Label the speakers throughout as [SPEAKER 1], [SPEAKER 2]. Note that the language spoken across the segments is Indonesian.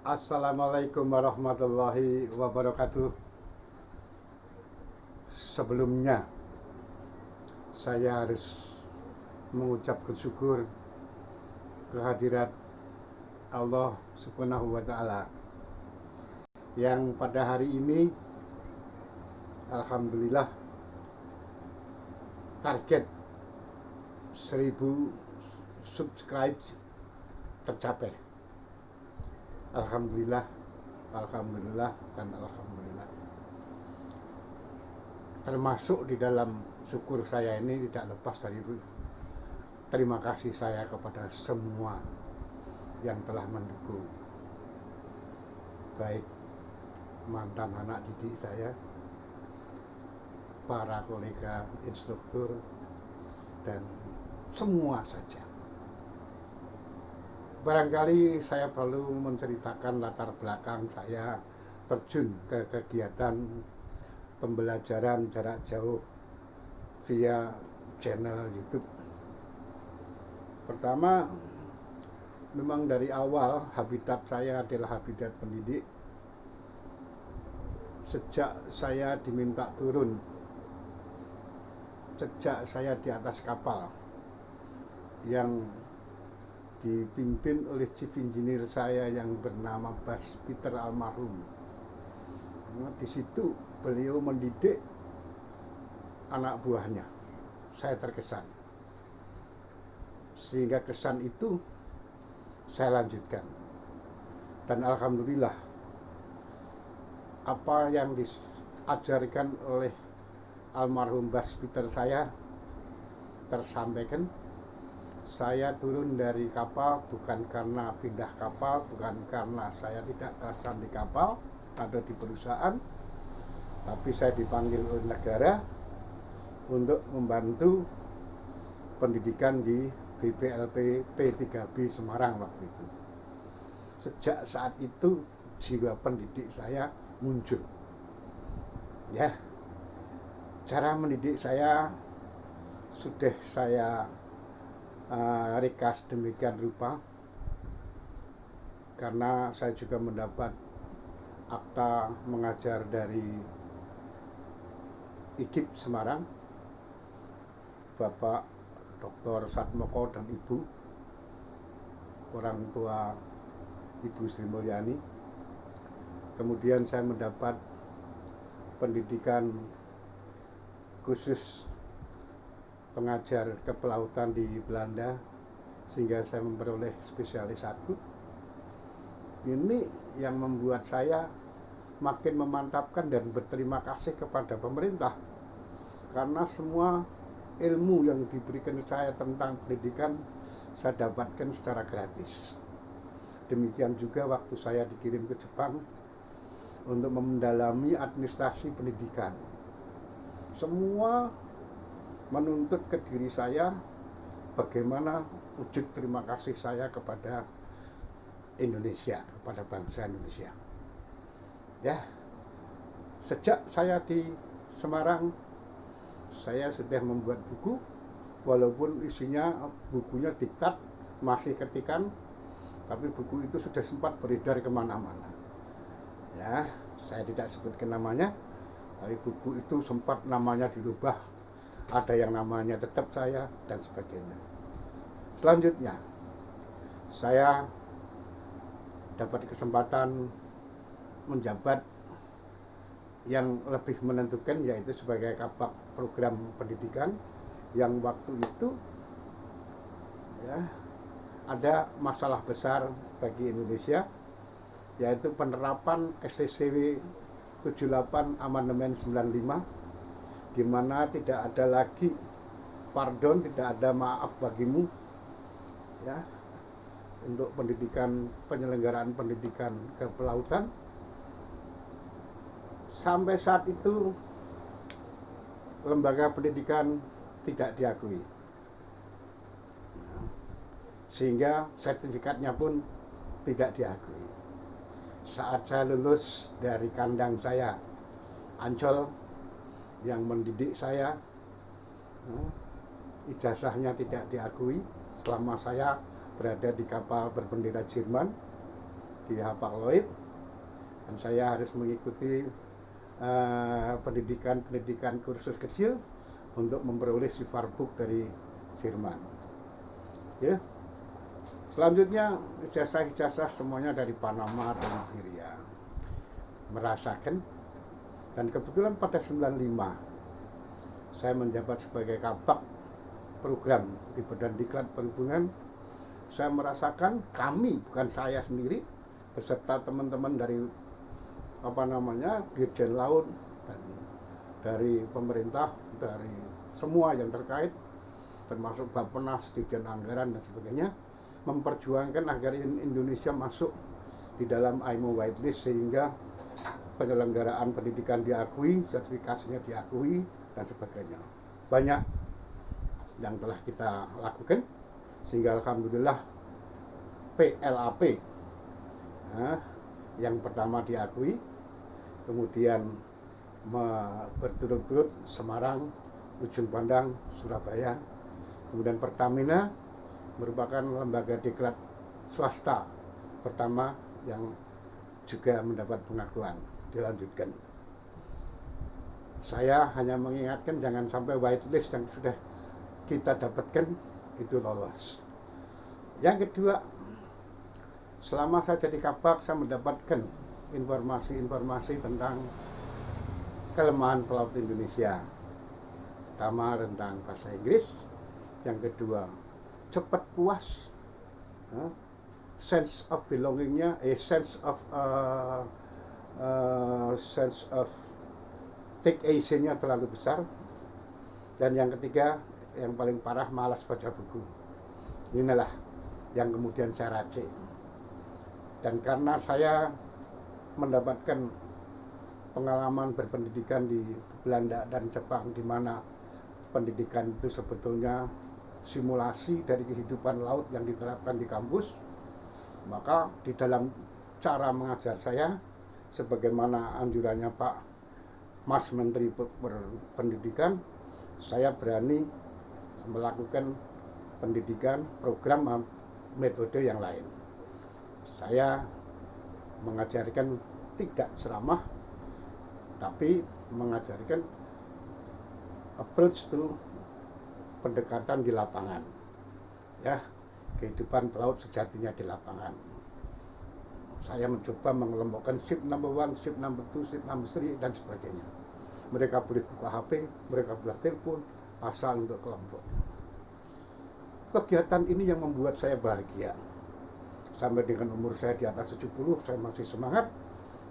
[SPEAKER 1] Assalamualaikum warahmatullahi wabarakatuh. Sebelumnya saya harus mengucapkan syukur kehadirat Allah Subhanahu wa Ta'ala yang pada hari ini alhamdulillah target 1000 subscribe tercapai. Alhamdulillah, alhamdulillah, dan alhamdulillah. Termasuk di dalam syukur saya ini tidak lepas dari terima kasih saya kepada semua yang telah mendukung, baik mantan anak didik saya, para kolega instruktur, dan semua saja. Barangkali saya perlu menceritakan latar belakang saya terjun ke kegiatan pembelajaran jarak jauh via channel YouTube. Pertama, memang dari awal habitat saya adalah habitat pendidik. Sejak saya diminta turun, sejak saya di atas kapal yang dipimpin oleh chief engineer saya yang bernama Bas Peter almarhum. Di situ beliau mendidik anak buahnya. Saya terkesan, sehingga kesan itu saya lanjutkan, dan alhamdulillah apa yang diajarkan oleh almarhum Bas Peter saya tersampaikan. Saya turun dari kapal bukan karena pindah kapal, bukan karena saya tidak kerasan di kapal atau di perusahaan, tapi saya dipanggil oleh negara untuk membantu pendidikan di BPLP P3B Semarang waktu itu. Sejak saat itu jiwa pendidik saya muncul. Ya, cara mendidik saya sudah saya rekas demikian rupa, karena saya juga mendapat akta mengajar dari IKIP Semarang, Bapak Dr. Satmoko dan Ibu, orang tua Ibu Sri Mulyani. Kemudian saya mendapat pendidikan khusus pengajar kepelautan di Belanda, sehingga saya memperoleh spesialis 1. Ini yang membuat saya makin memantapkan dan berterima kasih kepada pemerintah, karena semua ilmu yang diberikan saya tentang pendidikan saya dapatkan secara gratis. Demikian juga waktu saya dikirim ke Jepang untuk mendalami administrasi pendidikan, semua menuntut ke diri saya bagaimana wujud terima kasih saya kepada Indonesia, kepada bangsa Indonesia. Ya, sejak saya di Semarang, saya sudah membuat buku, walaupun isinya bukunya diktat, masih ketikan, tapi buku itu sudah sempat beredar kemana-mana. Ya, saya tidak sebutkan namanya, tapi buku itu sempat namanya dirubah, ada yang namanya tetap saya, dan sebagainya. Selanjutnya, saya dapat kesempatan menjabat yang lebih menentukan, yaitu sebagai Kabak Program Pendidikan, yang waktu itu ya, ada masalah besar bagi Indonesia, yaitu penerapan STCW 78 Amandemen 95, di mana tidak ada lagi pardon, tidak ada maaf bagimu, ya, untuk pendidikan, penyelenggaraan pendidikan kepelautan. Sampai saat itu lembaga pendidikan tidak diakui, sehingga sertifikatnya pun tidak diakui. Saat saya lulus dari kandang saya, Ancol, yang mendidik saya, ijazahnya tidak diakui selama saya berada di kapal berbendera Jerman, di Hapag-Lloyd, dan saya harus mengikuti pendidikan kursus kecil untuk memperoleh Sivarboek dari Jerman. Ya. Selanjutnya ijazah semuanya dari Panama dan Nigeria. Merasakan, dan kebetulan pada 95 saya menjabat sebagai kabak program di Badan Diklat Perhubungan. Saya merasakan, kami, bukan saya sendiri, beserta teman-teman dari Dirjen Laut dan dari pemerintah, dari semua yang terkait, termasuk Bappenas, Dirjen Anggaran dan sebagainya, memperjuangkan agar Indonesia masuk di dalam IMO Whitelist sehingga penyelenggaraan pendidikan diakui, sertifikasinya diakui dan sebagainya. Banyak yang telah kita lakukan sehingga alhamdulillah PLAP yang pertama diakui, kemudian berturut-turut Semarang, Ujung Pandang, Surabaya. Kemudian Pertamina merupakan lembaga diklat swasta pertama yang juga mendapat pengakuan. Dilanjutkan. Saya hanya mengingatkan jangan sampai whitelist yang sudah kita dapatkan itu lolos. Yang kedua, selama saya jadi kabak, saya mendapatkan informasi-informasi tentang kelemahan pelaut Indonesia. Pertama tentang bahasa Inggris, yang kedua cepat puas, sense of belongingnya, sense of take action-nya terlalu besar, dan yang ketiga yang paling parah malas baca buku. Inilah yang kemudian saya racik, dan karena saya mendapatkan pengalaman berpendidikan di Belanda dan Jepang, di mana pendidikan itu sebetulnya simulasi dari kehidupan laut yang diterapkan di kampus, maka di dalam cara mengajar saya, sebagaimana anjurannya Pak Mas Menteri Pendidikan, saya berani melakukan pendidikan program metode yang lain. Saya mengajarkan tidak ceramah, tapi mengajarkan approach to pendekatan di lapangan, ya, kehidupan pelaut sejatinya di lapangan. Saya mencoba mengelompokkan ship number 1, ship number 2, ship number 3 dan sebagainya. Mereka boleh buka HP, mereka boleh telepon, asal untuk kelompok. Kegiatan ini yang membuat saya bahagia. Sampai dengan umur saya di atas 70, saya masih semangat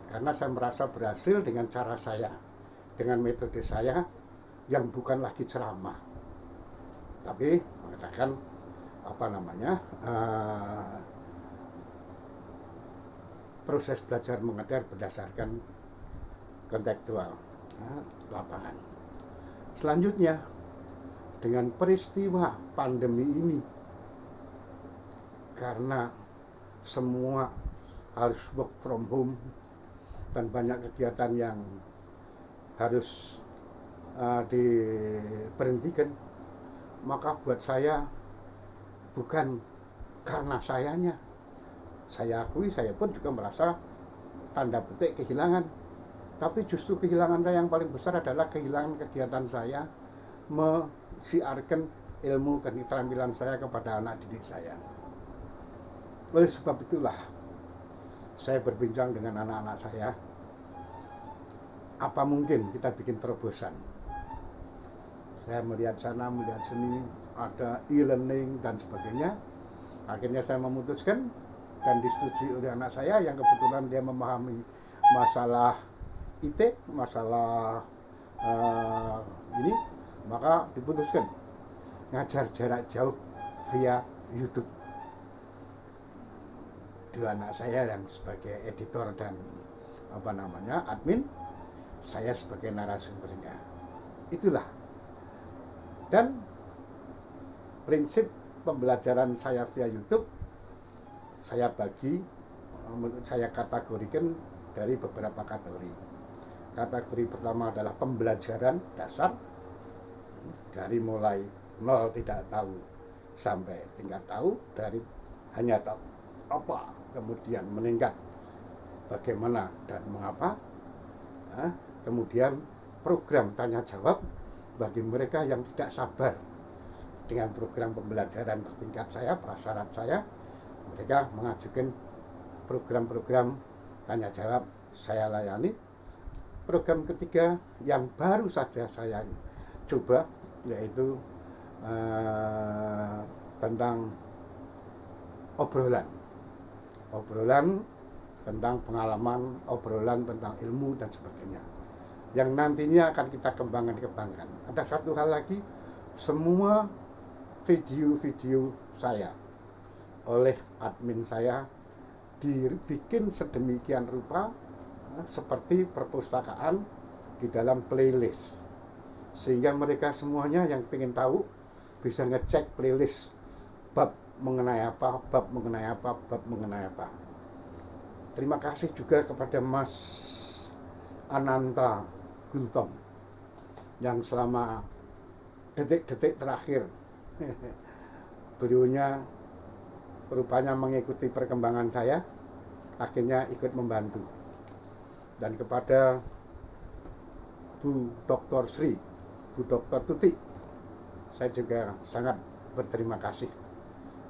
[SPEAKER 1] karena saya merasa berhasil dengan cara saya, dengan metode saya yang bukan lagi ceramah, tapi mengatakan proses belajar mengajar berdasarkan kontekstual, lapangan. Selanjutnya, dengan peristiwa pandemi ini, karena semua harus work from home dan banyak kegiatan yang harus diberhentikan, maka buat saya, bukan karena sayanya, saya akui saya pun juga merasa tanda petik kehilangan, tapi justru kehilangan saya yang paling besar adalah kehilangan kegiatan saya mensiarkan ilmu dan keterampilan saya kepada anak didik saya. Oleh sebab itulah saya berbincang dengan anak-anak saya, apa mungkin kita bikin terobosan. Saya melihat sana, melihat sini, ada e-learning dan sebagainya. Akhirnya saya memutuskan dan disetujui oleh anak saya yang kebetulan dia memahami masalah IT, masalah ini, maka diputuskan ngajar jarak jauh via YouTube. Dua anak saya yang sebagai editor dan admin, saya sebagai narasumbernya. Itulah. Dan prinsip pembelajaran saya via YouTube saya kategorikan dari beberapa kategori. Kategori pertama adalah pembelajaran dasar, dari mulai nol tidak tahu sampai tingkat tahu, dari hanya tahu apa, kemudian meningkat bagaimana dan mengapa. Kemudian program tanya jawab bagi mereka yang tidak sabar dengan program pembelajaran bertingkat saya, prasyarat saya, mereka mengajukan program-program tanya jawab, saya layani. Program ketiga yang baru saja saya coba yaitu tentang obrolan tentang pengalaman, obrolan tentang ilmu dan sebagainya, yang nantinya akan kita kembangkan. Ada satu hal lagi, semua video-video saya oleh admin saya dibikin sedemikian rupa seperti perpustakaan di dalam playlist, sehingga mereka semuanya yang ingin tahu bisa ngecek playlist bab mengenai apa. Terima kasih juga kepada Mas Ananta Guntom yang selama detik-detik terakhir beliaunya rupanya mengikuti perkembangan saya, akhirnya ikut membantu. Dan kepada Bu Dr. Sri, Bu Dr. Tuti, saya juga sangat berterima kasih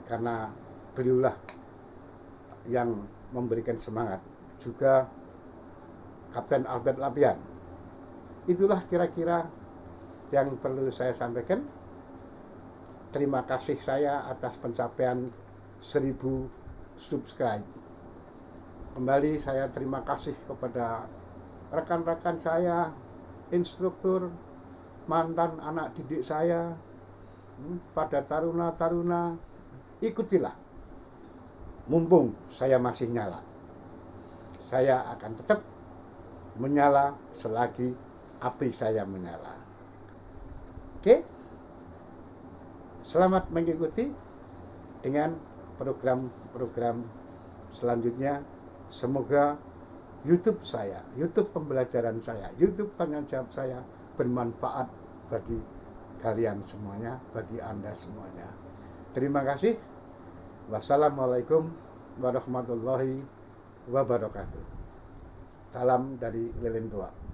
[SPEAKER 1] karena beliaulah yang memberikan semangat. Juga Kapten Albert Lapian. Itulah kira-kira yang perlu saya sampaikan. Terima kasih saya atas pencapaian 1000 subscribe. Kembali saya terima kasih kepada rekan-rekan saya, instruktur, mantan anak didik saya, pada taruna-taruna, ikutilah. Mumpung saya masih nyala, saya akan tetap menyala selagi api saya menyala. Oke, selamat mengikuti dengan program-program selanjutnya. Semoga YouTube saya, YouTube pembelajaran saya, YouTube tanya jawab saya bermanfaat bagi kalian semuanya, bagi Anda semuanya. Terima kasih. Wassalamualaikum warahmatullahi wabarakatuh. Salam dari Lilin Tua.